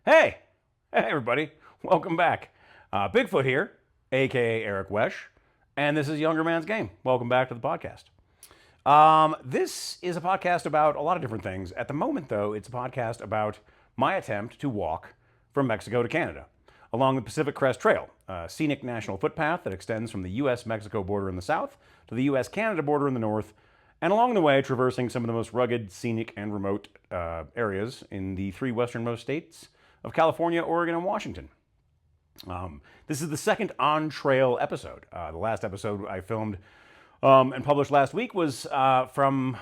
Hey, hey everybody, welcome back. Bigfoot here, aka Eric Wesh, and this is Younger Man's Game. Welcome back to the podcast. This is a podcast about a lot of different things. At the moment, though, it's a podcast about my attempt to walk from Mexico to Canada along the Pacific Crest Trail, a scenic national footpath that extends from the U.S.-Mexico border in the south to the U.S.-Canada border in the north, and along the way traversing some of the most rugged, scenic, and remote areas in the three westernmost states of California, Oregon, and Washington. This is the second on-trail episode. The last episode I filmed and published last week was from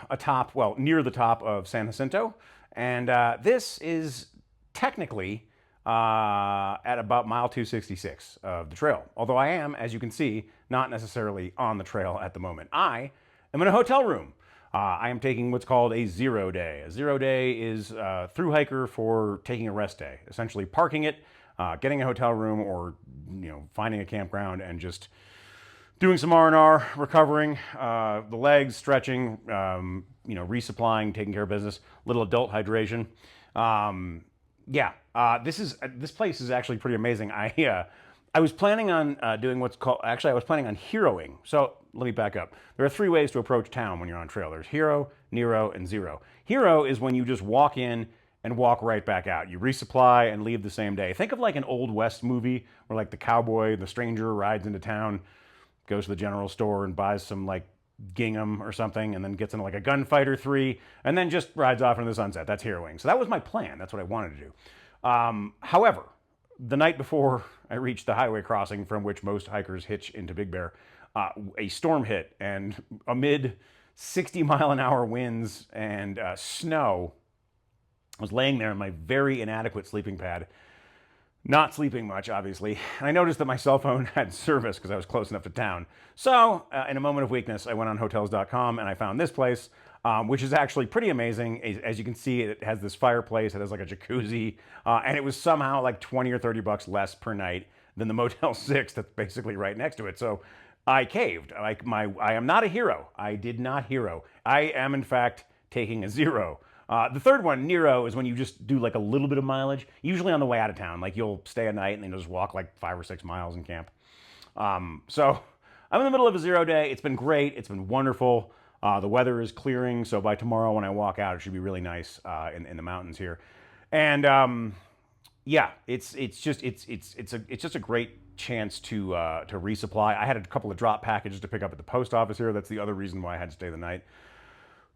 near the top of San Jacinto, and this is technically at about mile 266 of the trail. Although I am, as you can see, not necessarily on the trail at the moment. I am in a hotel room. I am taking what's called a 0 day. A 0 day is a through hiker for taking a rest day, essentially parking it, getting a hotel room, or finding a campground and just doing some R&R, recovering the legs, stretching, resupplying, taking care of business, little adult hydration. This place is actually pretty amazing. I was planning on doing I was planning on heroing. So let me back up. There are three ways to approach town when you're on trail. There's hero, Nero, and zero. Hero is when you just walk in and walk right back out. You resupply and leave the same day. Think of like an Old West movie where like the cowboy, the stranger rides into town, goes to the general store and buys some like gingham or something, and then gets into like a gunfighter 3, and then just rides off into the sunset. That's heroing. So that was my plan. That's what I wanted to do. However, the night before I reached the highway crossing from which most hikers hitch into Big Bear, a storm hit, and amid 60-mile-an-hour winds and snow, I was laying there in my very inadequate sleeping pad, not sleeping much, obviously, and I noticed that my cell phone had service because I was close enough to town. So, in a moment of weakness, I went on Hotels.com and I found this place, which is actually pretty amazing. As you can see, it has this fireplace, it has like a jacuzzi, and it was somehow like 20 or 30 bucks less per night than the Motel 6 that's basically right next to it. So I caved. I am not a hero. I did not hero. I am, in fact, taking a 0. The third one, Nero, is when you just do like a little bit of mileage, usually on the way out of town. Like you'll stay a night and then you'll just walk like 5 or 6 miles and camp. So I'm in the middle of a 0 day. It's been great. It's been wonderful. The weather is clearing, so by tomorrow when I walk out, it should be really nice in the mountains here. And it's just a great chance to resupply. I had a couple of drop packages to pick up at the post office here. That's the other reason why I had to stay the night,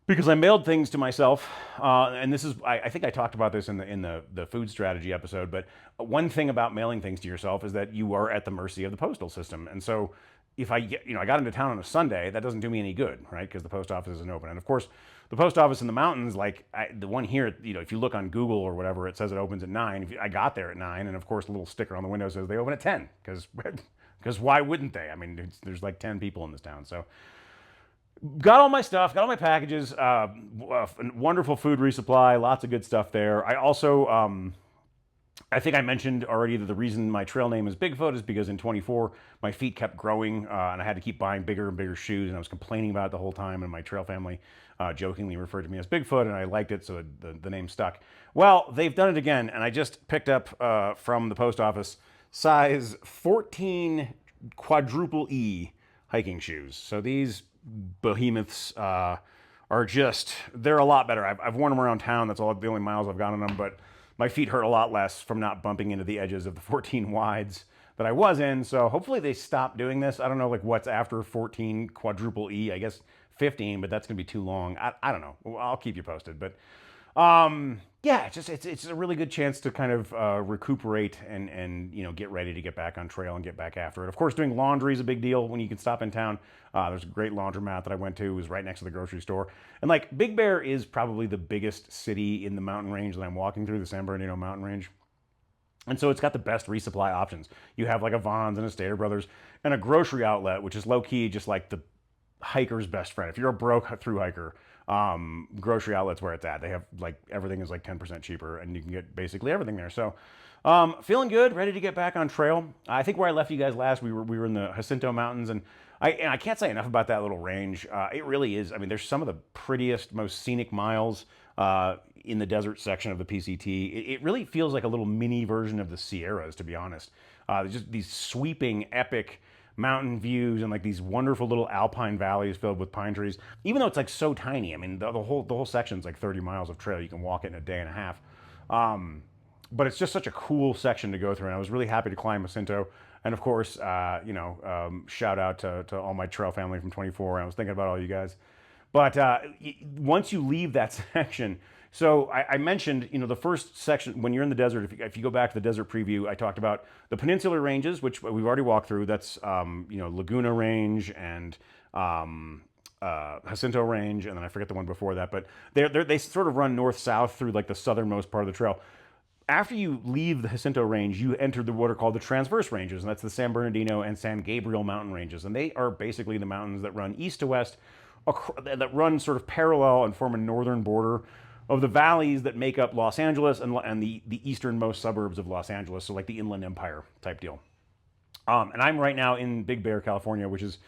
because I mailed things to myself, and this is I think I talked about this in the food strategy episode. But one thing about mailing things to yourself is that you are at the mercy of the postal system, and so if I got into town on a Sunday, that doesn't do me any good, right? Because the post office isn't open, and of course, the post office in the mountains, the one here, if you look on Google or whatever, it says it opens at 9. I got there at 9, and of course, a little sticker on the window says they open at 10, because why wouldn't they? I mean, there's like 10 people in this town, so. Got all my stuff, got all my packages, wonderful food resupply, lots of good stuff there. I also, I think I mentioned already that the reason my trail name is Bigfoot is because in 24, my feet kept growing, and I had to keep buying bigger and bigger shoes, and I was complaining about it the whole time, and my trail family jokingly referred to me as Bigfoot, and I liked it, so the name stuck. Well, they've done it again, and I just picked up from the post office size 14 quadruple E hiking shoes. So these behemoths they're a lot better. I've worn them around town. That's the only miles I've gone on them, but my feet hurt a lot less from not bumping into the edges of the 14 wides that I was in. So hopefully they stop doing this. I don't know like what's after 14 quadruple E. I guess 15, but that's gonna be too long. I don't know. I'll keep you posted. But it's a really good chance to kind of recuperate and get ready to get back on trail and get back after it. Of course, doing laundry is a big deal when you can stop in town. There's a great laundromat that I went to. It was right next to the grocery store. And like Big Bear is probably the biggest city in the mountain range that I'm walking through, the San Bernardino mountain range. And so it's got the best resupply options. You have like a Vons and a Stater Brothers and a grocery outlet, which is low key just like the hiker's best friend. If you're a broke through hiker, grocery outlets where it's at. They have like everything is like 10% cheaper, and you can get basically everything there. So feeling good, ready to get back on trail. I think where I left you guys last, we were in the Jacinto Mountains, and I can't say enough about that little range. It really is. I mean, there's some of the prettiest, most scenic miles in the desert section of the PCT. It really feels like a little mini version of the Sierras, to be honest. Just these sweeping, epic mountain views and like these wonderful little alpine valleys filled with pine trees. Even though it's like so tiny, I mean, the whole section's like 30 miles of trail. You can walk it in a day and a half. But it's just such a cool section to go through, and I was really happy to climb Jacinto. And of course, shout out to all my trail family from 24. I was thinking about all you guys. But once you leave that section, so I mentioned, the first section, when you're in the desert, if you go back to the desert preview, I talked about the peninsular ranges, which we've already walked through. That's, Laguna Range and Jacinto Range, and then I forget the one before that. But they sort of run north-south through like the southernmost part of the trail. After you leave the Jacinto Range, you enter what are called the transverse ranges, and that's the San Bernardino and San Gabriel mountain ranges. And they are basically the mountains that run east to west, that run sort of parallel and form a northern border of the valleys that make up Los Angeles and the easternmost suburbs of Los Angeles, so like the Inland Empire type deal. And I'm right now in Big Bear, California, which is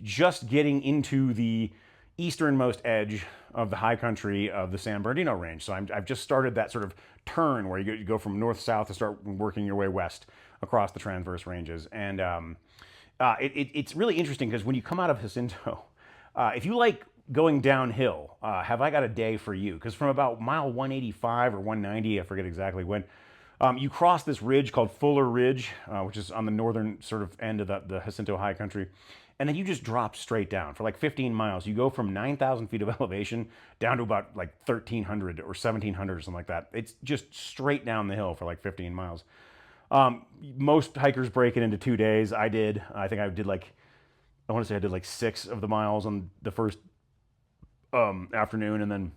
just getting into the easternmost edge of the high country of the San Bernardino range. So I've just started that sort of turn where you go from north-south to start working your way west across the transverse ranges. And it's really interesting because when you come out of Jacinto, if you like going downhill, have I got a day for you? Because from about mile 185 or 190, I forget exactly when, you cross this ridge called Fuller Ridge, which is on the northern sort of end of the Jacinto high country. And then you just drop straight down for like 15 miles. You go from 9,000 feet of elevation down to about like 1,300 or 1,700 or something like that. It's just straight down the hill for like 15 miles. Most hikers break it into 2 days. I did. I think I did I want to say I did like 6 of the miles on the first afternoon, and then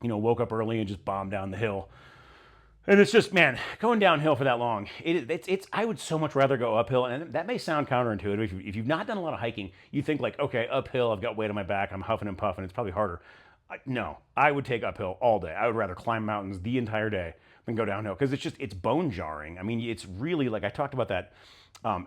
woke up early and just bombed down the hill. And it's just, man, going downhill for that long, it's I would so much rather go uphill. And that may sound counterintuitive. If you've not done a lot of hiking, you think like, okay, uphill, I've got weight on my back, I'm huffing and puffing, it's probably harder. No, I would take uphill all day. I would rather climb mountains the entire day than go downhill, because it's bone jarring. I mean, it's really, like I talked about that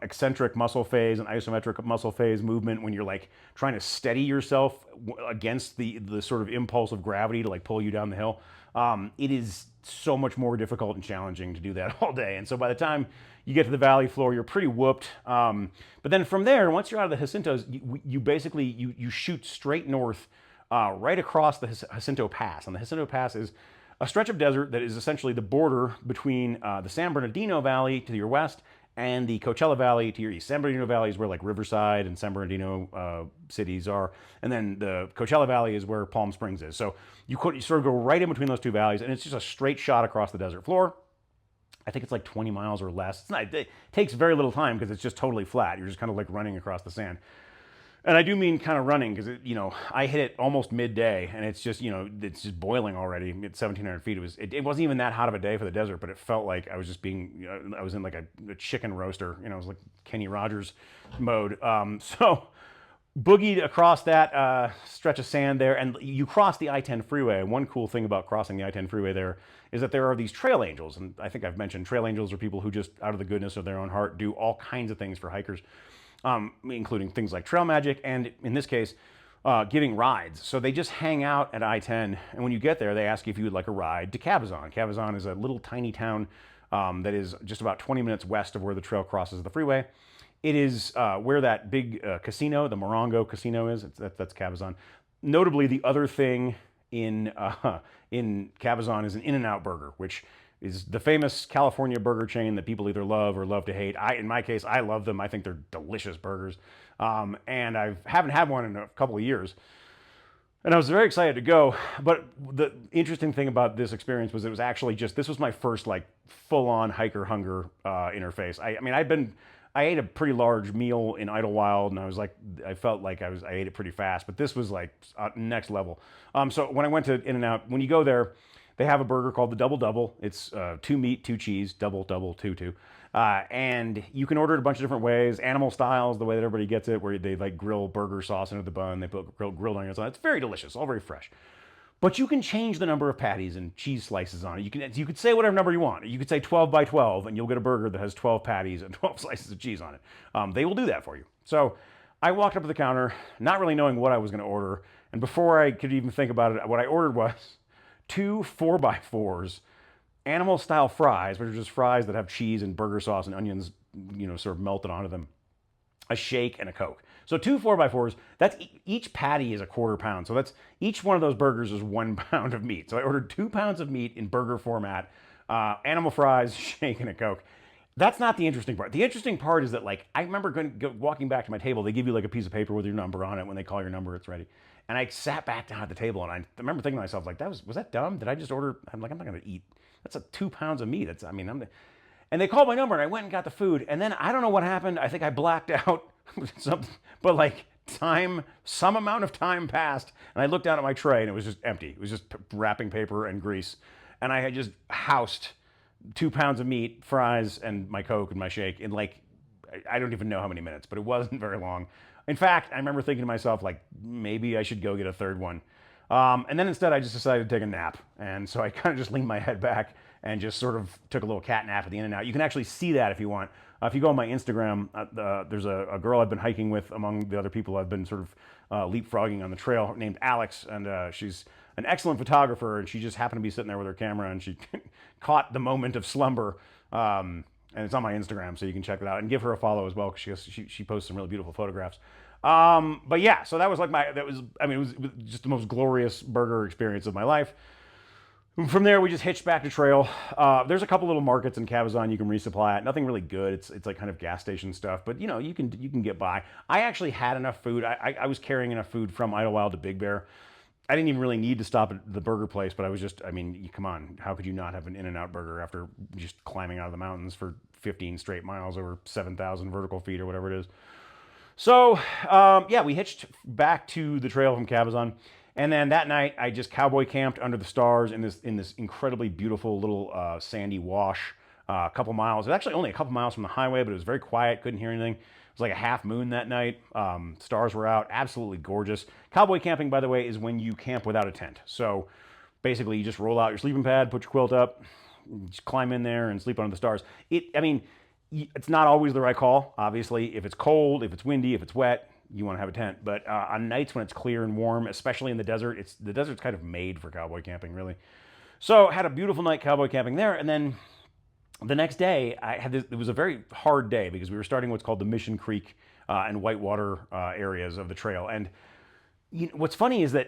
eccentric muscle phase and isometric muscle phase movement when you're like trying to steady yourself against the sort of impulse of gravity to like pull you down the hill. It is so much more difficult and challenging to do that all day. And so by the time you get to the valley floor, you're pretty whooped. But then from there, once you're out of the Jacintos, you basically, you shoot straight north right across the Jacinto Pass. And the Jacinto Pass is a stretch of desert that is essentially the border between the San Bernardino Valley to your west and the Coachella Valley to your east. San Bernardino Valley is where like Riverside and San Bernardino cities are, and then the Coachella Valley is where Palm Springs is. So you sort of go right in between those two valleys, and it's just a straight shot across the desert floor. I think it's like 20 miles or less. It takes very little time because it's just totally flat. You're just kind of like running across the sand. And I do mean kind of running, because I hit it almost midday, and it's just it's just boiling already at 1,700 feet. It wasn't even that hot of a day for the desert, but it felt like I was just I was in like a chicken roaster. It was like Kenny Rogers mode. So boogied across that stretch of sand there, and you cross the I-10 freeway. One cool thing about crossing the I-10 freeway there is that there are these trail angels, and I think I've mentioned trail angels are people who just out of the goodness of their own heart do all kinds of things for hikers. Including things like trail magic, and in this case, giving rides. So they just hang out at I-10, and when you get there, they ask you if you would like a ride to Cabazon. Cabazon is a little tiny town that is just about 20 minutes west of where the trail crosses the freeway. It is where that big casino, the Morongo Casino, is. That's Cabazon. Notably, the other thing in Cabazon is an In-N-Out burger, which is the famous California burger chain that people either love or love to hate. In my case, I love them. I think they're delicious burgers. And I haven't had one in a couple of years. And I was very excited to go. But the interesting thing about this experience was it was actually this was my first like full-on hiker hunger interface. I ate a pretty large meal in Idlewild, and I felt like I ate it pretty fast, but this was like next level. So when I went to In-N-Out, when you go there, they have a burger called the Double Double. It's 2 meat, 2 cheese, double, 2. And you can order it a bunch of different ways. Animal style is the way that everybody gets it, where they like grill burger sauce into the bun. They put grilled onions on it. It's very delicious, all very fresh. But you can change the number of patties and cheese slices on it. You could say whatever number you want. You could say 12 by 12, and you'll get a burger that has 12 patties and 12 slices of cheese on it. They will do that for you. So I walked up to the counter, not really knowing what I was going to order. And before I could even think about it, what I ordered was 2 4x4s, animal style fries, which are just fries that have cheese and burger sauce and onions, sort of melted onto them, a shake, and a Coke. So 2 4x4s, that's each patty is a quarter pound. So that's each one of those burgers is 1 pound of meat. So I ordered 2 pounds of meat in burger format, animal fries, shake, and a Coke. That's not the interesting part. The interesting part is that, like, I remember walking back to my table. They give you like a piece of paper with your number on it. When they call your number, it's ready. And I sat back down at the table, and I remember thinking to myself, like, was that dumb? Did I just order? I'm like, I'm not gonna eat. That's 2 pounds of meat. That's, I mean, and they called my number, and I went and got the food. And then I don't know what happened. I think I blacked out something, but like some amount of time passed, and I looked down at my tray, and it was just empty. It was just wrapping paper and grease, and I had just housed 2 pounds of meat, fries, and my Coke and my shake in, like, I don't even know how many minutes, but it wasn't very long. In fact, I remember thinking to myself, like, maybe I should go get a third one. And then instead, I just decided to take a nap. And so I kind of just leaned my head back and just sort of took a little cat nap at the In-N-Out. You can actually see that if you want. If you go on my Instagram, there's a girl I've been hiking with among the other people I've been sort of leapfrogging on the trail named Alex. And she's an excellent photographer. And she just happened to be sitting there with her camera, and she caught the moment of slumber. And it's on my Instagram, so you can check it out and give her a follow as well, because she posts some really beautiful photographs. But yeah, so that was like it was just the most glorious burger experience of my life. From there, we just hitched back to trail. There's a couple little markets in Cabazon you can resupply at. Nothing really good. It's like kind of gas station stuff, but you can get by. I actually had enough food. I was carrying enough food from Idlewild to Big Bear. I didn't even really need to stop at the burger place, but I was just, I mean, come on, how could you not have an In-N-Out burger after just climbing out of the mountains for 15 straight miles over 7,000 vertical feet or whatever it is? So, yeah, we hitched back to the trail from Cabazon. And then that night, I just cowboy camped under the stars in this incredibly beautiful little sandy wash, a couple miles. It was actually only a couple miles from the highway, but it was very quiet. Couldn't hear anything. It was like a half moon that night. Stars were out. Absolutely gorgeous. Cowboy camping, by the way, is when you camp without a tent. So basically, you just roll out your sleeping pad, put your quilt up, just climb in there, and sleep under the stars. It's not always the right call. Obviously, if it's cold, if it's windy, if it's wet, you want to have a tent. But on nights when it's clear and warm, especially in the desert, the desert's kind of made for cowboy camping, really. So had a beautiful night cowboy camping there, and then the next day it was a very hard day because we were starting what's called the Mission Creek and Whitewater areas of the trail. And what's funny is that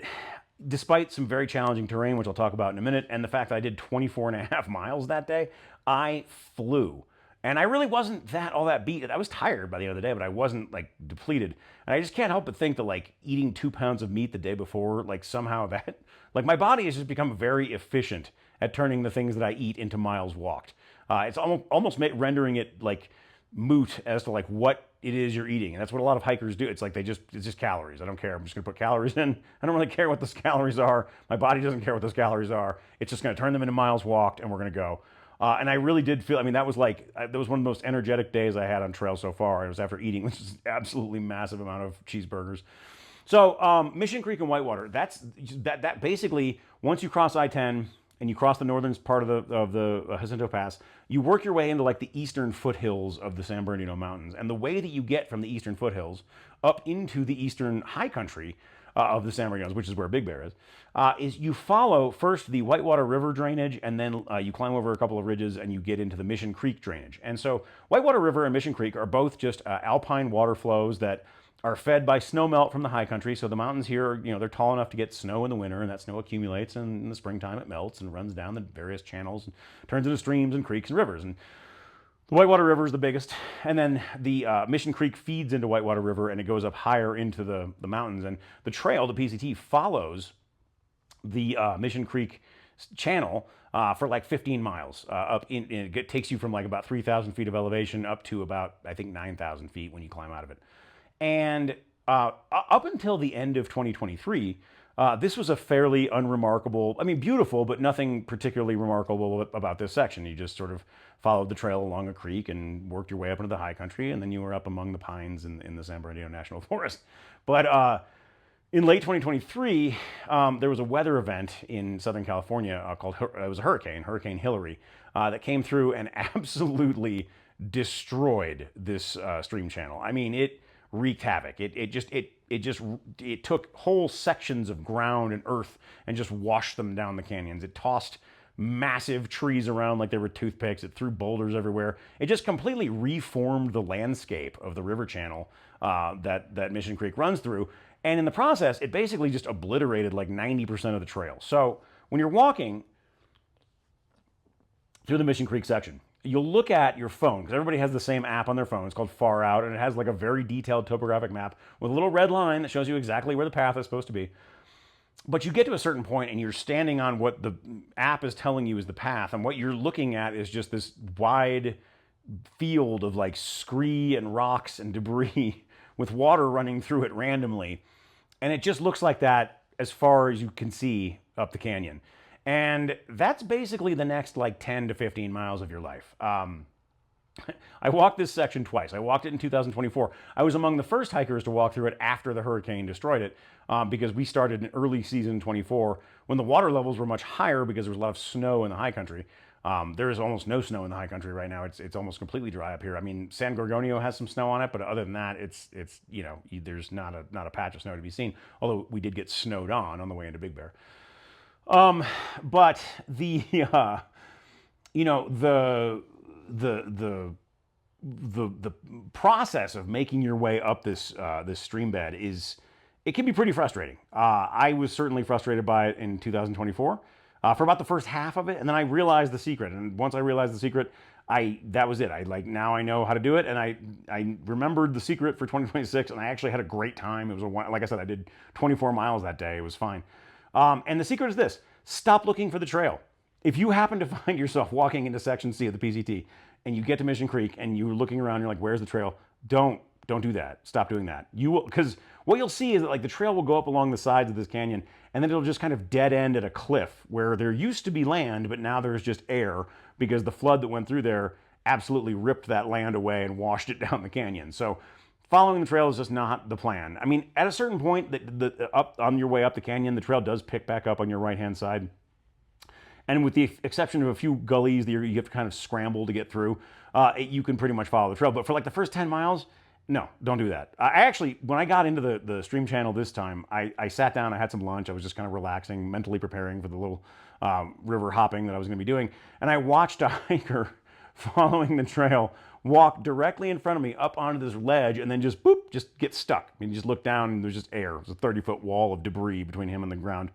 despite some very challenging terrain, which I'll talk about in a minute, and the fact that I did 24 and a half miles that day, I flew. And I really wasn't all that beat. I was tired by the end of the day, but I wasn't like depleted. And I just can't help but think that like eating 2 pounds of meat the day before, like somehow that, like my body has just become very efficient at turning the things that I eat into miles walked. It's almost rendering it like moot as to like what it is you're eating. And that's what a lot of hikers do. It's like it's just calories. I don't care. I'm just gonna put calories in. I don't really care what those calories are. My body doesn't care what those calories are. It's just gonna turn them into miles walked, and we're gonna go. And I really did feel, that was one of the most energetic days I had on trail so far. It was after eating this absolutely massive amount of cheeseburgers. So Mission Creek and Whitewater, that basically, once you cross I-10 and you cross the northern part of the Jacinto Pass, you work your way into like the eastern foothills of the San Bernardino Mountains. And the way that you get from the eastern foothills up into the eastern high country of the San Bernardinos, which is where Big Bear is you follow first the Whitewater River drainage, and then you climb over a couple of ridges and you get into the Mission Creek drainage. And so Whitewater River and Mission Creek are both just alpine water flows that are fed by snow melt from the high country. So the mountains here, they're tall enough to get snow in the winter, and that snow accumulates, and in the springtime it melts and runs down the various channels and turns into streams and creeks and rivers. And the Whitewater River is the biggest, and then the Mission Creek feeds into Whitewater River, and it goes up higher into the mountains. And the trail, the PCT, follows the Mission Creek channel for like 15 miles up. It takes you from like about 3,000 feet of elevation up to about, I think, 9,000 feet when you climb out of it. And up until the end of 2023, this was a fairly unremarkable, beautiful, but nothing particularly remarkable about this section. You just sort of followed the trail along a creek and worked your way up into the high country, and then you were up among the pines in the San Bernardino National Forest. But in late 2023, there was a weather event in Southern California called, it was a Hurricane Hillary, that came through and absolutely destroyed this stream channel. It wreaked havoc. It took whole sections of ground and earth and just washed them down the canyons. It tossed massive trees around like they were toothpicks. It threw boulders everywhere. It just completely reformed the landscape of the river channel that Mission Creek runs through. And in the process, it basically just obliterated like 90% of the trail. So when you're walking through the Mission Creek section, you'll look at your phone, because everybody has the same app on their phone. It's called Far Out, and it has like a very detailed topographic map with a little red line that shows you exactly where the path is supposed to be. But you get to a certain point and you're standing on what the app is telling you is the path, and what you're looking at is just this wide field of like scree and rocks and debris with water running through it randomly. And it just looks like that as far as you can see up the canyon. And that's basically the next like 10 to 15 miles of your life. I walked this section twice. I walked it in 2024. I was among the first hikers to walk through it after the hurricane destroyed it, because we started in early season 24 when the water levels were much higher because there was a lot of snow in the high country. There is almost no snow in the high country right now. It's almost completely dry up here. I mean, San Bernardino has some snow on it, but other than that, it's there's not a patch of snow to be seen. Although we did get snowed on the way into Big Bear. But the the process of making your way up this stream bed it can be pretty frustrating. I was certainly frustrated by it in 2024 for about the first half of it, and then I realized the secret. And once I realized the secret, that was it. Now I know how to do it, and I remembered the secret for 2026, and I actually had a great time. It was like I said, I did 24 miles that day. It was fine. And the secret is this: stop looking for the trail. If you happen to find yourself walking into Section C of the PCT and you get to Mission Creek and you're looking around, you're like, where's the trail? Don't do that. Stop doing that. Because what you'll see is that like the trail will go up along the sides of this canyon, and then it'll just kind of dead end at a cliff where there used to be land, but now there's just air because the flood that went through there absolutely ripped that land away and washed it down the canyon. So following the trail is just not the plan. I mean, at a certain point, up on your way up the canyon, the trail does pick back up on your right-hand side. And with the exception of a few gullies that you have to kind of scramble to get through, you can pretty much follow the trail. But for like the first 10 miles, no, don't do that. I actually, when I got into the stream channel this time, I sat down, I had some lunch, I was just kind of relaxing, mentally preparing for the little river hopping that I was going to be doing. And I watched a hiker following the trail walk directly in front of me up onto this ledge and then just boop, just get stuck. I mean, you just look down and there's just air. There's a 30-foot wall of debris between him and the ground,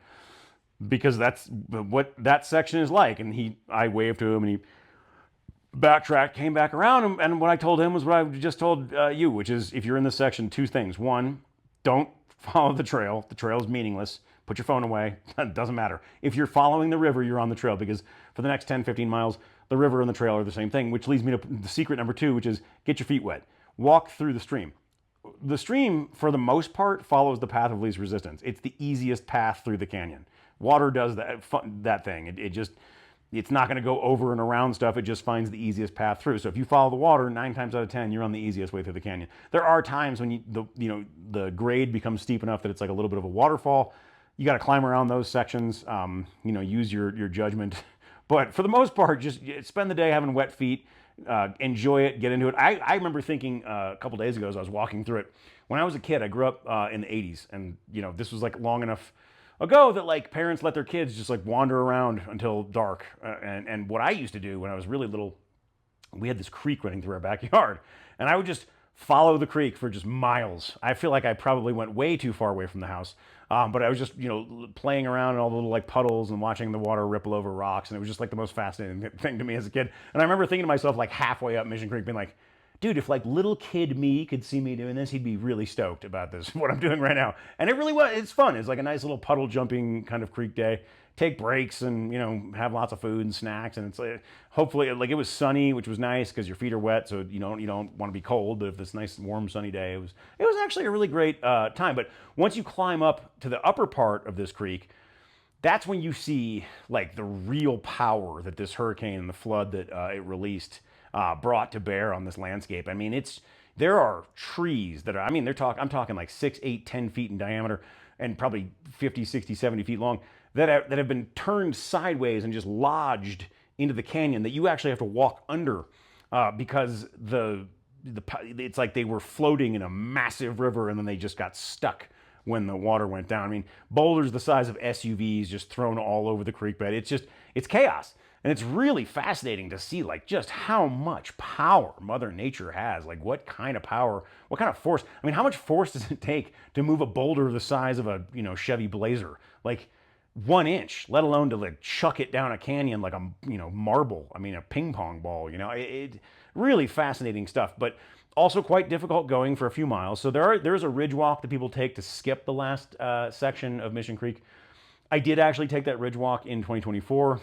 because that's what that section is like. And I waved to him and he backtracked, came back around, and what I told him was what I just told you, which is if you're in this section, two things. One, don't follow the trail. The trail is meaningless. Put your phone away. It doesn't matter. If you're following the river, you're on the trail, because for the next 10, 15 miles, the river and the trail are the same thing, which leads me to the secret number two, which is get your feet wet. Walk through the stream. The stream, for the most part, follows the path of least resistance. It's the easiest path through the canyon. Water does that thing. It's not going to go over and around stuff. It just finds the easiest path through. So if you follow the water, 9 times out of 10, you're on the easiest way through the canyon. There are times when the grade becomes steep enough that it's like a little bit of a waterfall. You got to climb around those sections. Use your judgment. But for the most part, just spend the day having wet feet. Enjoy it. Get into it. I remember thinking a couple days ago as I was walking through it. When I was a kid, I grew up in the 80s, and this was like long enough ago that like parents let their kids just like wander around until dark. And what I used to do when I was really little, we had this creek running through our backyard, and I would just follow the creek for just miles. I feel like I probably went way too far away from the house, but I was just playing around in all the little like puddles and watching the water ripple over rocks, and it was just like the most fascinating thing to me as a kid. And I remember thinking to myself like halfway up Mission Creek, being like, dude, if like little kid me could see me doing this, he'd be really stoked about this, what I'm doing right now. And it really was, it's fun. It's like a nice little puddle jumping kind of creek day. Take breaks and, have lots of food and snacks. And it's like, hopefully, like it was sunny, which was nice because your feet are wet. So you don't want to be cold. But if this nice, warm, sunny day, it was actually a really great time. But once you climb up to the upper part of this creek, that's when you see like the real power that this hurricane and the flood that it released brought to bear on this landscape. I mean, there are trees that are, I'm talking like 6, 8, 10 feet in diameter and probably 50, 60, 70 feet long that have been turned sideways and just lodged into the canyon that you actually have to walk under because the it's like they were floating in a massive river and then they just got stuck when the water went down. I mean, boulders the size of SUVs just thrown all over the creek bed. It's chaos. And it's really fascinating to see like just how much power Mother Nature has. Like what kind of power, what kind of force. I mean, how much force does it take to move a boulder the size of a, Chevy Blazer? Like 1 inch, let alone to like chuck it down a canyon like a, marble. I mean, a ping pong ball, it really fascinating stuff, but also quite difficult going for a few miles. So there's a ridge walk that people take to skip the last section of Mission Creek. I did actually take that ridge walk in 2024.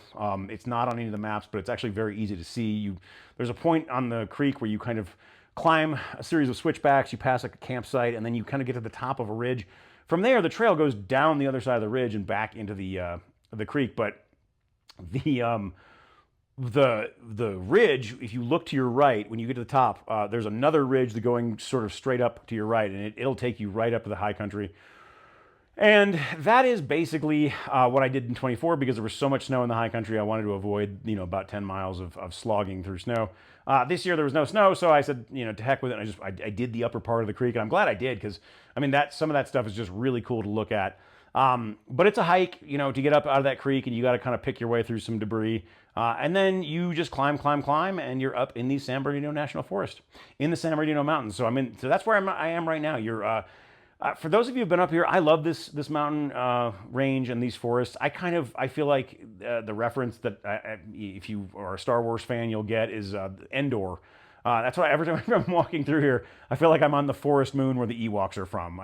It's not on any of the maps, but it's actually very easy to see. There's a point on the creek where you kind of climb a series of switchbacks, you pass like a campsite, and then you kind of get to the top of a ridge. From there, the trail goes down the other side of the ridge and back into the creek. But the ridge, if you look to your right, when you get to the top, there's another ridge that going sort of straight up to your right, and it'll take you right up to the high country. And that is basically what I did in 24 because there was so much snow in the high country. I wanted to avoid, about 10 miles of slogging through snow. This year there was no snow, so I said, to heck with it. And I did the upper part of the creek, and I'm glad I did because, I mean, some of that stuff is just really cool to look at. But it's a hike, to get up out of that creek, and you got to kind of pick your way through some debris. And then you just climb, and you're up in the San Bernardino National Forest in the San Bernardino Mountains. So that's where I am right now. For those of you who've been up here, I love this mountain range and these forests. I feel like the reference that if you are a Star Wars fan, you'll get is Endor. That's why every time I'm walking through here, I feel like I'm on the forest moon where the Ewoks are from.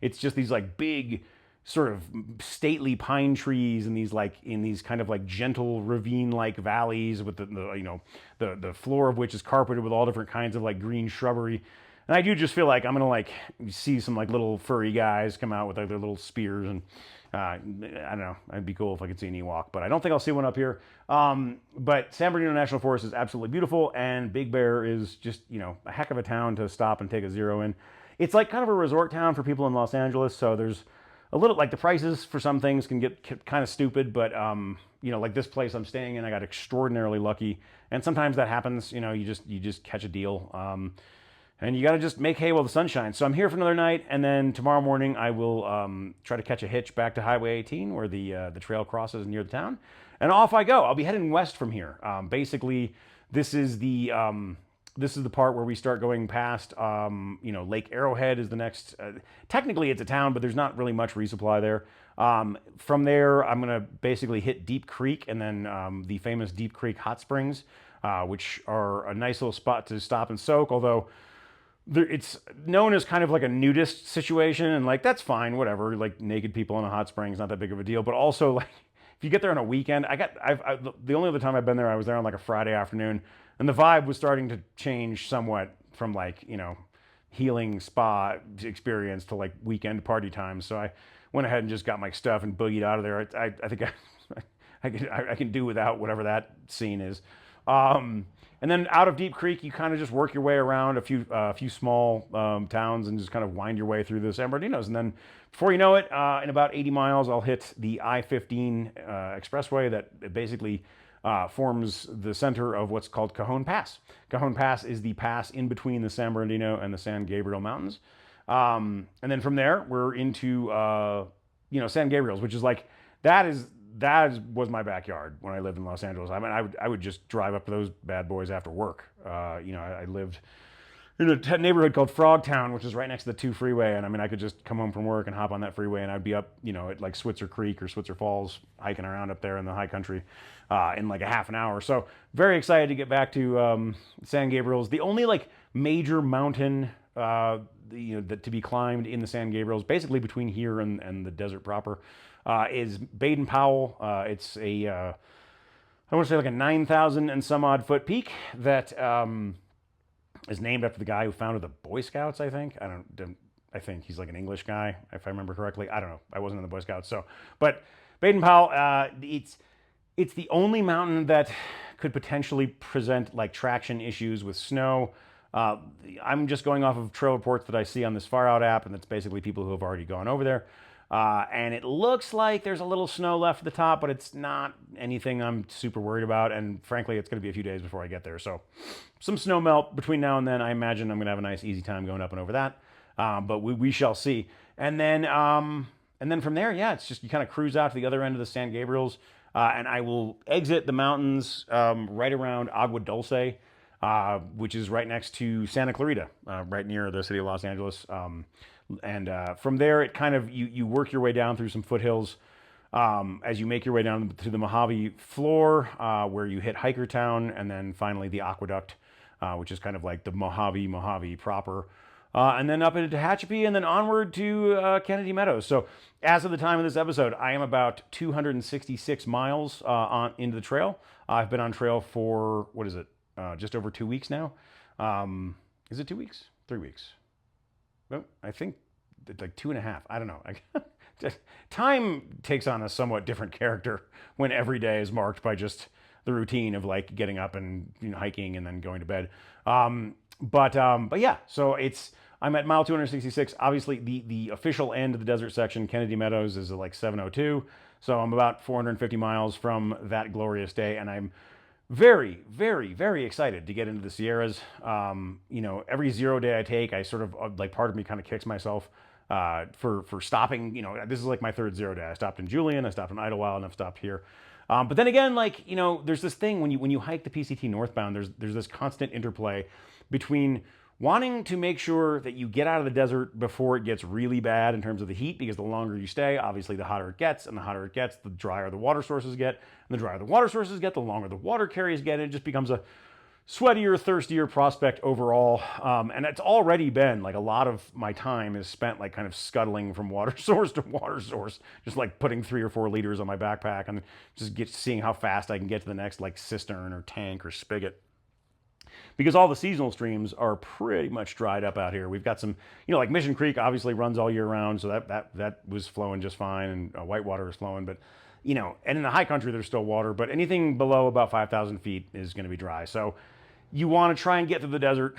It's just these like big, sort of stately pine trees and these kind of like gentle ravine-like valleys with the floor of which is carpeted with all different kinds of like green shrubbery. And I do just feel like I'm gonna like see some like little furry guys come out with like their little spears, and I don't know. It'd be cool if I could see an Ewok, but I don't think I'll see one up here. But San Bernardino National Forest is absolutely beautiful, and Big Bear is just a heck of a town to stop and take a zero in. It's like kind of a resort town for people in Los Angeles, so there's a little like the prices for some things can get kind of stupid, but like this place I'm staying in, I got extraordinarily lucky, and sometimes that happens. You just catch a deal. And you got to just make hay while the sun shines. So I'm here for another night, and then tomorrow morning I will try to catch a hitch back to Highway 18 where the trail crosses near the town, and off I go. I'll be heading west from here. Basically, this is the part where we start going past. Lake Arrowhead is the next. Technically, it's a town, but there's not really much resupply there. From there, I'm gonna basically hit Deep Creek, and then the famous Deep Creek Hot Springs, which are a nice little spot to stop and soak. Although it's known as kind of like a nudist situation, and like that's fine, whatever. Like naked people in a hot spring is not that big of a deal. But also, like if you get there on a weekend, the only other time I've been there, I was there on like a Friday afternoon, and the vibe was starting to change somewhat from like healing spa experience to like weekend party time. So I went ahead and just got my stuff and boogied out of there. I think I can do without whatever that scene is. And then out of Deep Creek, you kind of just work your way around a few small towns and just kind of wind your way through the San Berdinos. And then before you know it, in about 80 miles, I'll hit the I-15 expressway that basically forms the center of what's called Cajon Pass. Cajon Pass is the pass in between the San Bernardino and the San Gabriel Mountains. And then from there, we're into San Gabriel's, which is like that was my backyard when I lived in Los Angeles. I mean, I would just drive up to those bad boys after work. I lived in a neighborhood called Frogtown, which is right next to the 2 freeway. And I mean, I could just come home from work and hop on that freeway, and I'd be up, at like Switzer Creek or Switzer Falls, hiking around up there in the high country in like a half an hour. So very excited to get back to San Gabriel's. The only like major mountain that to be climbed in the San Gabriel's, basically between here and the desert proper, is Baden-Powell. It's I want to say like a 9,000 and some odd foot peak that is named after the guy who founded the Boy Scouts, I think. I think he's like an English guy, if I remember correctly. I don't know. I wasn't in the Boy Scouts. But Baden-Powell, it's the only mountain that could potentially present like traction issues with snow. I'm just going off of trail reports that I see on this Far Out app, and it's basically people who have already gone over there. And it looks like there's a little snow left at the top, but it's not anything I'm super worried about. And frankly, it's going to be a few days before I get there. So some snow melt between now and then. I imagine I'm going to have a nice, easy time going up and over that. But we shall see. And then from there, yeah, it's just you kind of cruise out to the other end of the San Gabriels. And I will exit the mountains right around Agua Dulce, which is right next to Santa Clarita, right near the city of Los Angeles. And from there, it kind of you work your way down through some foothills as you make your way down to the Mojave floor, where you hit Hiker Town, and then finally the Aqueduct, which is kind of like the Mojave proper. And then up into Tehachapi, and then onward to Kennedy Meadows. So, as of the time of this episode, I am about 266 miles into the trail. I've been on trail for, what is it, just over 2 weeks now. Is it 2 weeks? 3 weeks? Well, I think it's like 2.5. I don't know. Time takes on a somewhat different character when every day is marked by just the routine of like getting up and hiking and then going to bed. But yeah, so I'm at mile 266. Obviously, the official end of the desert section, Kennedy Meadows, is like 702. So I'm about 450 miles from that glorious day, and I'm very, very, very excited to get into the Sierras. Every 0 day I take, I sort of like part of me kind of kicks myself for stopping. This is like my third 0 day. I stopped in Julian, I stopped in Idlewild, and I've stopped here. But then again, there's this thing when you hike the PCT northbound, there's this constant interplay between wanting to make sure that you get out of the desert before it gets really bad in terms of the heat, because the longer you stay, obviously the hotter it gets, and the hotter it gets, the drier the water sources get, and the drier the water sources get, the longer the water carries get, and it just becomes a sweatier, thirstier prospect overall. And it's already been like a lot of my time is spent like kind of scuttling from water source to water source, just like putting 3 or 4 liters on my backpack and just seeing how fast I can get to the next like cistern or tank or spigot. Because all the seasonal streams are pretty much dried up out here. We've got some, like Mission Creek obviously runs all year round, so that was flowing just fine, and Whitewater is flowing, but and in the high country there's still water, but anything below about 5,000 feet is going to be dry. So you want to try and get through the desert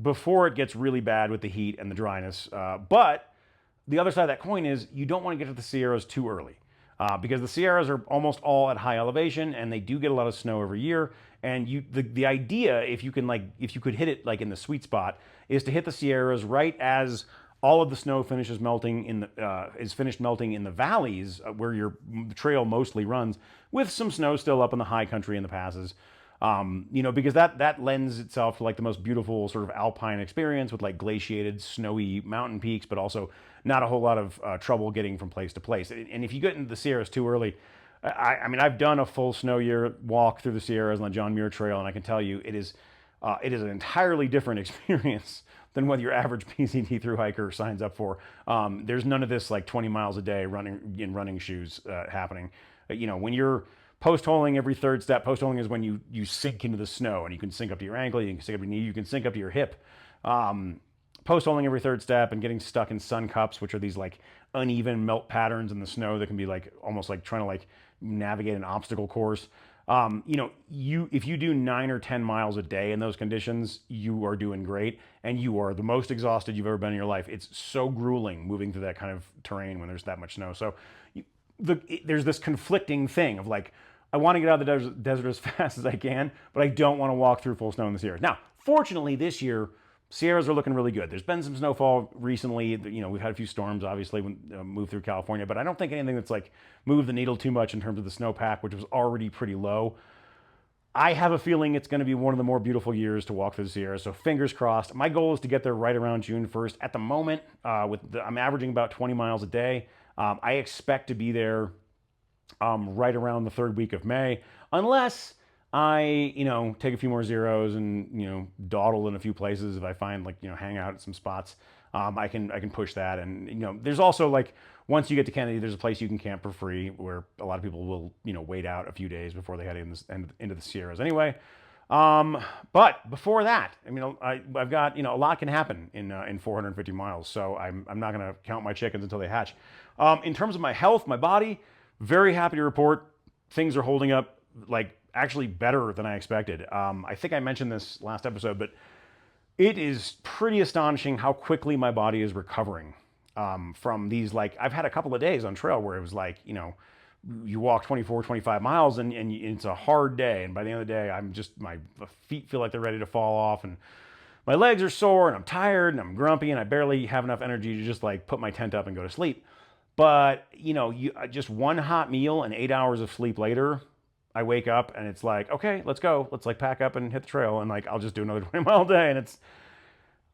before it gets really bad with the heat and the dryness. But the other side of that coin is you don't want to get to the Sierras too early. Because the Sierras are almost all at high elevation, and they do get a lot of snow every year. And the idea, if you could hit it like in the sweet spot, is to hit the Sierras right as all of the snow finishes melting is finished melting in the valleys where the trail mostly runs, with some snow still up in the high country and the passes. Because that lends itself to like the most beautiful sort of alpine experience with like glaciated, snowy mountain peaks, but also not a whole lot of trouble getting from place to place. And if you get into the Sierras too early, I mean, I've done a full snow year walk through the Sierras on the John Muir Trail, and I can tell you it is an entirely different experience than what your average PCT through hiker signs up for. There's none of this like 20 miles a day running in running shoes happening. When you're post-holing every third step, post-holing is when you sink into the snow, and you can sink up to your ankle, you can sink up to your knee, you can sink up to your hip. Post-holing every third step and getting stuck in sun cups, which are these like uneven melt patterns in the snow that can be like almost like trying to like navigate an obstacle course. If you do 9 or 10 miles a day in those conditions, you are doing great, and you are the most exhausted you've ever been in your life. It's so grueling moving through that kind of terrain when there's that much snow. So there's this conflicting thing of like, I want to get out of the desert as fast as I can, but I don't want to walk through full snow in the Sierras. Now, fortunately, this year, Sierras are looking really good. There's been some snowfall recently. We've had a few storms, obviously, when moved through California, but I don't think anything that's like moved the needle too much in terms of the snowpack, which was already pretty low. I have a feeling it's going to be one of the more beautiful years to walk through the Sierras, so fingers crossed. My goal is to get there right around June 1st. At the moment, I'm averaging about 20 miles a day. I expect to be there right around the 3rd week of May, unless I, take a few more zeros and, dawdle in a few places. If I find like, hang out at some spots, I can push that. And, there's also like, once you get to Kennedy, there's a place you can camp for free where a lot of people will, wait out a few days before they head into the Sierras anyway. But before that, I mean, I've got, a lot can happen in 450 miles. So I'm not going to count my chickens until they hatch. In terms of my health, my body, very happy to report things are holding up like actually better than I expected. I think I mentioned this last episode, but it is pretty astonishing how quickly my body is recovering. from these, like, I've had a couple of days on trail where it was like, you know, you walk 24, 25 miles and it's a hard day. And by the end of the day, I'm just, my feet feel like they're ready to fall off and my legs are sore and I'm tired and I'm grumpy and I barely have enough energy to just like put my tent up and go to sleep. But, you know, just one hot meal and 8 hours of sleep later, I wake up and it's like, okay, let's go. Let's like pack up and hit the trail. And like, I'll just do another 20-mile day.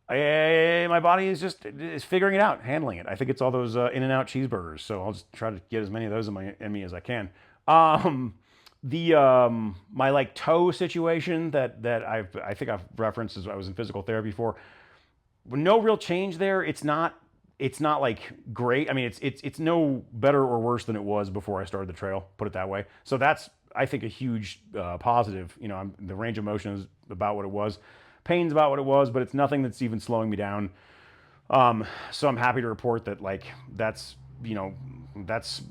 And my body is figuring it out, handling it. I think it's all those In-N-Out cheeseburgers. So I'll just try to get as many of those in me as I can. My like toe situation that I think I've referenced as I was in physical therapy for. No real change there. It's not like great. I mean, it's no better or worse than it was before I started the trail. Put it that way. So that's, I think, a huge positive. You know, the range of motion is about what it was, pain's about what it was, but it's nothing that's even slowing me down. So I'm happy to report that like that's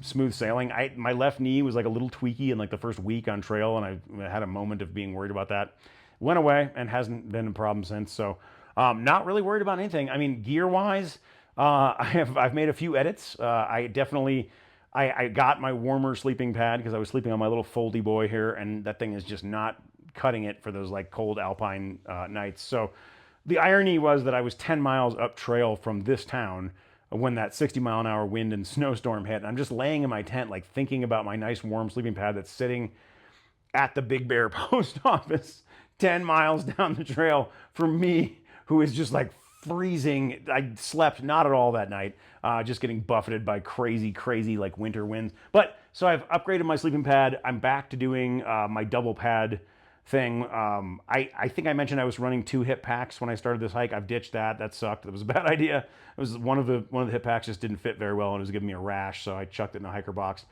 smooth sailing. My left knee was like a little tweaky in like the first week on trail, and I had a moment of being worried about that. Went away and hasn't been a problem since. So not really worried about anything. I mean, gear wise. I've made a few edits. I got my warmer sleeping pad because I was sleeping on my little foldy boy here, and that thing is just not cutting it for those like cold alpine nights. So the irony was that I was 10 miles up trail from this town when that 60-mile-an-hour wind and snowstorm hit. And I'm just laying in my tent, like thinking about my nice warm sleeping pad that's sitting at the Big Bear post office 10 miles down the trail from me, who is just like freezing. I slept not at all that night, just getting buffeted by crazy like winter winds. But so I've upgraded my sleeping pad. I'm back to doing my double pad thing. I think I mentioned I was running 2 hip packs when I started this hike. I've ditched that. That sucked. That was a bad idea. It was one of the hip packs just didn't fit very well and it was giving me a rash, so I chucked it in a hiker box.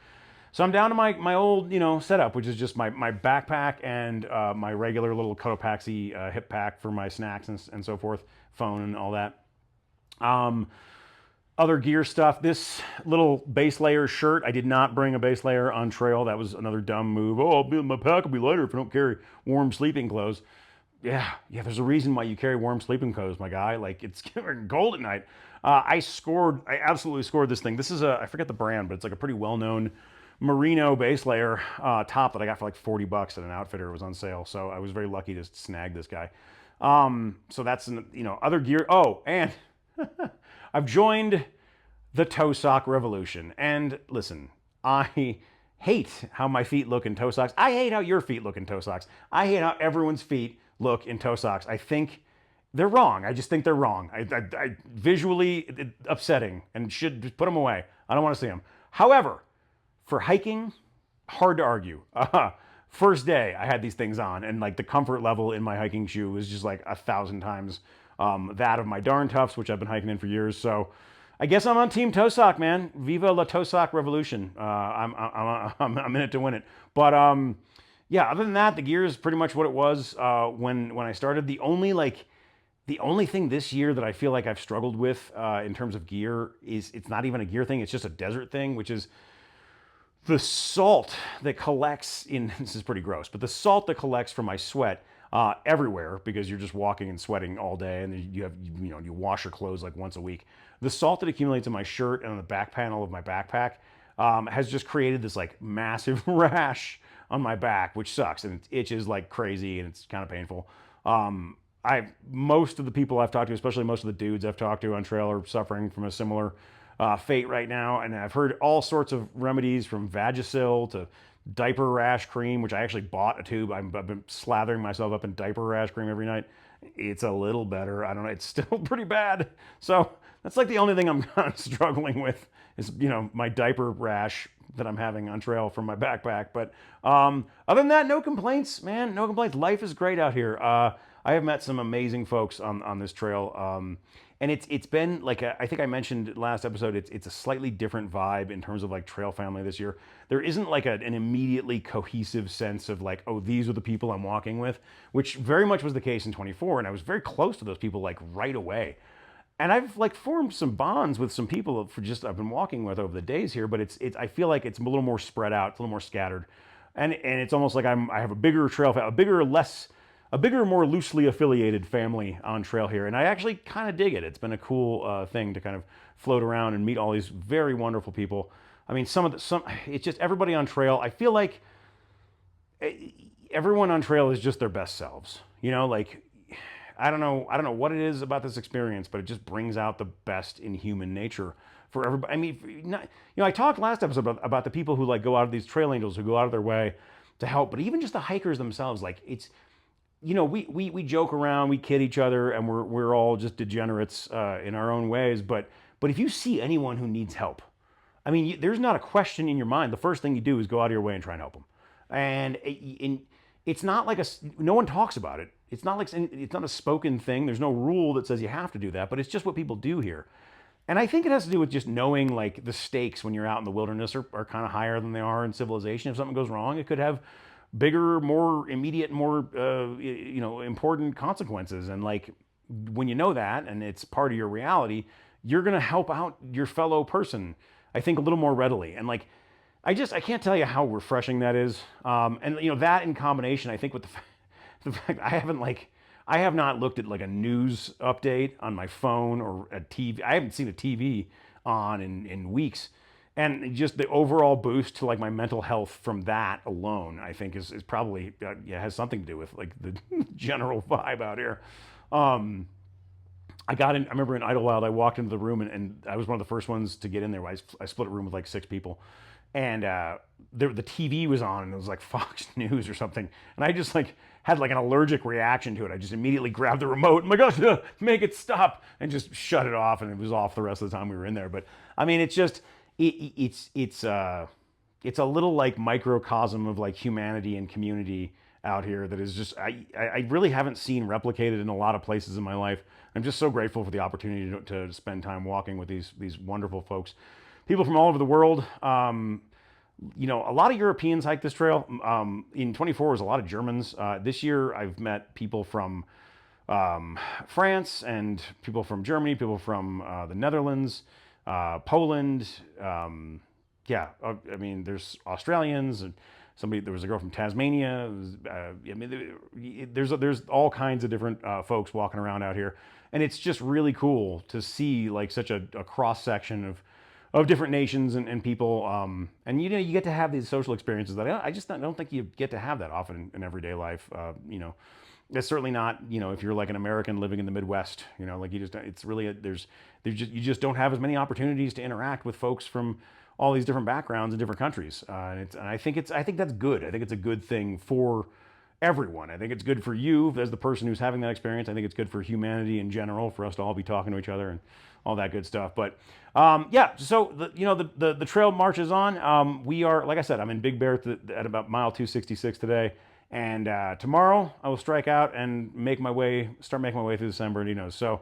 So I'm down to my old, setup, which is just my backpack and my regular little Cotopaxi hip pack for my snacks and so forth, phone and all that. Other gear stuff, this little base layer shirt, I did not bring a base layer on trail. That was another dumb move. Oh, my pack will be lighter if I don't carry warm sleeping clothes. Yeah, there's a reason why you carry warm sleeping clothes, my guy. Like, it's cold at night. I absolutely scored this thing. This is I forget the brand, but it's like a pretty well-known merino base layer top that I got for like $40 at an outfitter. It was on sale, so I was very lucky to snag this guy. So that's other gear. Oh, and I've joined the toe sock revolution. And listen, I hate how my feet look in toe socks. I hate how your feet look in toe socks. I hate how everyone's feet look in toe socks. I think they're wrong. I just think they're wrong. I visually upsetting and should just put them away. I don't want to see them. However, for hiking, hard to argue. First day I had these things on and like the comfort level in my hiking shoe was just like 1,000 times that of my Darn Toughs, which I've been hiking in for years. So I guess I'm on Team Toe Sock, man. Viva la Toe Sock revolution. I'm in it to win it. But yeah, other than that, the gear is pretty much what it was when I started. The only thing this year that I feel like I've struggled with in terms of gear is it's not even a gear thing. It's just a desert thing, which is the salt that collects in, this is pretty gross, but the salt that collects from my sweat everywhere, because you're just walking and sweating all day and you wash your clothes like once a week. The salt that accumulates in my shirt and on the back panel of my backpack has just created this like massive rash on my back, which sucks and it itches like crazy and it's kind of painful. Most of the people I've talked to, especially most of the dudes I've talked to on trail, are suffering from a similar fate right now, and I've heard all sorts of remedies from Vagisil to diaper rash cream, which I actually bought a tube. I've been slathering myself up in diaper rash cream every night. It's a little better. I don't know. It's still pretty bad. So that's like the only thing I'm kind of struggling with is, my diaper rash that I'm having on trail from my backpack. But other than that, no complaints, man. No complaints. Life is great out here. I have met some amazing folks on this trail. And it's been like, I think I mentioned last episode, it's a slightly different vibe in terms of like trail family this year. There isn't like an immediately cohesive sense of like, oh, these are the people I'm walking with, which very much was the case in 24. And I was very close to those people like right away. And I've like formed some bonds with some people I've been walking with over the days here, but I feel like it's a little more spread out, it's a little more scattered. And it's almost like I have a bigger trail, a bigger, less a bigger, more loosely affiliated family on trail here, and I actually kind of dig it. It's been a cool thing to kind of float around and meet all these very wonderful people. I mean, it's just everybody on trail. I feel like everyone on trail is just their best selves. You know, like I don't know what it is about this experience, but it just brings out the best in human nature for everybody. I mean, not, I talked last episode about the people who like go out of these trail angels who go out of their way to help, but even just the hikers themselves, like it's, we joke around, we kid each other, and we're all just degenerates in our own ways. But if you see anyone who needs help, I mean, there's not a question in your mind. The first thing you do is go out of your way and try and help them. And it's not like no one talks about it. It's not like it's not a spoken thing. There's no rule that says you have to do that, but it's just what people do here. And I think it has to do with just knowing like the stakes when you're out in the wilderness are kind of higher than they are in civilization. If something goes wrong, it could have bigger, more immediate, more important consequences. And like when you know that and it's part of your reality, you're gonna help out your fellow person, I think, a little more readily. And like I can't tell you how refreshing that is. And that in combination, I think with the fact I have not looked at like a news update on my phone or a TV. I haven't seen a TV on in weeks. And just the overall boost to like my mental health from that alone, I think is probably has something to do with like the general vibe out here. I remember in Idlewild, I walked into the room and I was one of the first ones to get in there. I split a room with like 6 people, and the TV was on and it was like Fox News or something, and I just like had like an allergic reaction to it. I just immediately grabbed the remote and my gosh, make it stop, and just shut it off, and it was off the rest of the time we were in there. But I mean, it's just it's a little like microcosm of like humanity and community out here that is just I really haven't seen replicated in a lot of places in my life. I'm just so grateful for the opportunity to spend time walking with these wonderful folks, people from all over the world. A lot of Europeans hike this trail. In 24 was a lot of Germans. This year I've met people from France and people from Germany, people from the Netherlands, Poland. I mean, there's Australians and there was a girl from Tasmania. There's all kinds of different folks walking around out here, and it's just really cool to see like such a cross section of different nations and people. And you get to have these social experiences that I just don't think you get to have that often in everyday life. It's certainly not, if you're like an American living in the Midwest, like it's really, you just don't have as many opportunities to interact with folks from all these different backgrounds in different countries. And I think that's good. I think it's a good thing for everyone. I think it's good for you as the person who's having that experience. I think it's good for humanity in general, for us to all be talking to each other and all that good stuff. But so the trail marches on. We are, like I said, I'm in Big Bear at about mile 266 today. And tomorrow I will strike out and start making my way through the San Bernardino. So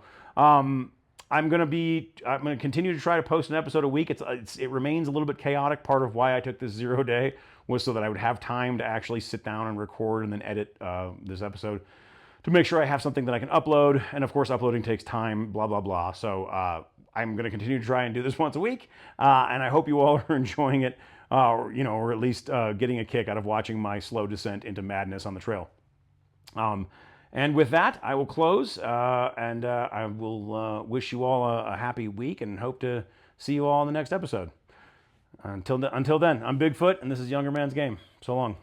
I'm going to continue to try to post an episode a week. It remains a little bit chaotic. Part of why I took this 0 day was so that I would have time to actually sit down and record and then edit this episode to make sure I have something that I can upload. And of course, uploading takes time, blah, blah, blah. So I'm going to continue to try and do this once a week. And I hope you all are enjoying it, or at least getting a kick out of watching my slow descent into madness on the trail. And with that, I will close, and I will wish you all a happy week and hope to see you all in the next episode. Until then, I'm Bigfoot, and this is Younger Man's Game. So long.